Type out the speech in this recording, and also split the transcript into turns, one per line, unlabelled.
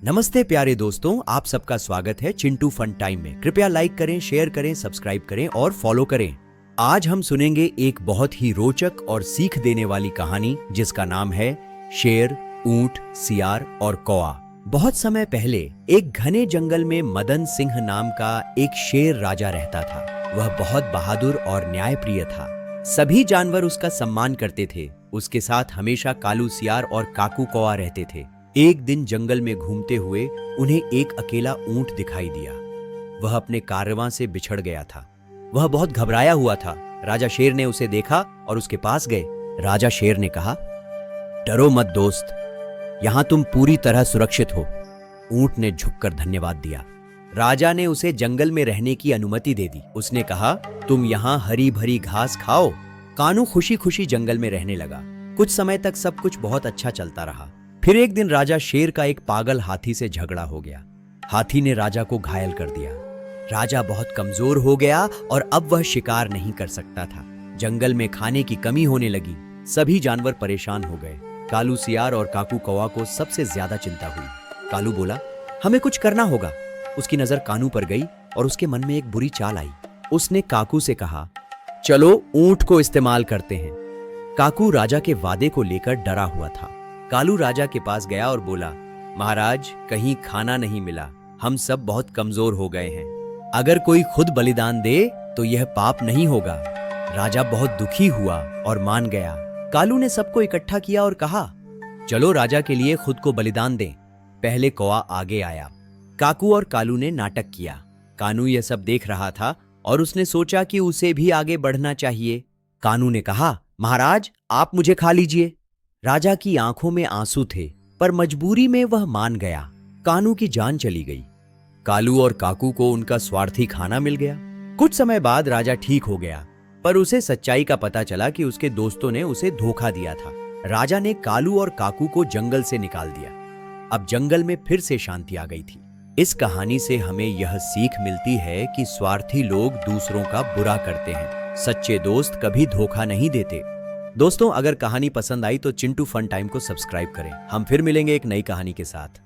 नमस्ते प्यारे दोस्तों, आप सबका स्वागत है चिंटू फन टाइम में। कृपया लाइक करें, शेयर करें, सब्सक्राइब करें और फॉलो करें। आज हम सुनेंगे एक बहुत ही रोचक और सीख देने वाली कहानी जिसका नाम है शेर, ऊंट, सियार और कौआ। बहुत समय पहले एक घने जंगल में मदन सिंह नाम का एक शेर राजा रहता था। वह बहुत बहादुर और न्यायप्रिय था। सभी जानवर उसका सम्मान करते थे। उसके साथ हमेशा कालू सियार और काकू कौआ रहते थे। एक दिन जंगल में घूमते हुए उन्हें एक अकेला ऊंट दिखाई दिया। वह अपने कारवां से बिछड़ गया था। वह बहुत घबराया हुआ था। राजा शेर ने उसे देखा और उसके पास गए। राजा शेर ने कहा, डरो मत दोस्त, यहां तुम पूरी तरह सुरक्षित हो। ऊंट ने झुककर धन्यवाद दिया। राजा ने उसे जंगल में रहने की अनुमति दे दी। उसने कहा, तुम यहां हरी भरी घास खाओ। कानू खुशी खुशी जंगल में रहने लगा। कुछ समय तक सब कुछ बहुत अच्छा चलता रहा। फिर एक दिन राजा शेर का एक पागल हाथी से झगड़ा हो गया। हाथी ने राजा को घायल कर दिया। राजा बहुत कमजोर हो गया और अब वह शिकार नहीं कर सकता था। जंगल में खाने की कमी होने लगी। सभी जानवर परेशान हो गए। कालू सियार और काकू कौवा को सबसे ज्यादा चिंता हुई। कालू बोला, हमें कुछ करना होगा। उसकी नजर कानू पर गई और उसके मन में एक बुरी चाल आई। उसने काकू से कहा, चलो ऊंट को इस्तेमाल करते हैं। काकू राजा के वादे को लेकर डरा हुआ था। कालू राजा के पास गया और बोला, महाराज, कहीं खाना नहीं मिला। हम सब बहुत कमजोर हो गए हैं। अगर कोई खुद बलिदान दे तो यह पाप नहीं होगा। राजा बहुत दुखी हुआ और मान गया। कालू ने सबको इकट्ठा किया और कहा, चलो राजा के लिए खुद को बलिदान दें। पहले कौआ आगे आया। काकू और कालू ने नाटक किया। कानू यह सब देख रहा था और उसने सोचा कि उसे भी आगे बढ़ना चाहिए। कानू ने कहा, महाराज, आप मुझे खा लीजिए। राजा की आंखों में आंसू थे, पर मजबूरी में वह मान गया। कानू की जान चली गई। कालू और काकू को उनका स्वार्थी खाना मिल गया। कुछ समय बाद राजा ठीक हो गया, पर उसे सच्चाई का पता चला कि उसके दोस्तों ने उसे धोखा दिया था। राजा ने कालू और काकू को जंगल से निकाल दिया। अब जंगल में फिर से शांति आ गई थी। इस कहानी से हमें यह सीख मिलती है कि स्वार्थी लोग दूसरों का बुरा करते हैं। सच्चे दोस्त कभी धोखा नहीं देते। दोस्तों, अगर कहानी पसंद आई तो चिंटू फन टाइम को सब्सक्राइब करें। हम फिर मिलेंगे एक नई कहानी के साथ।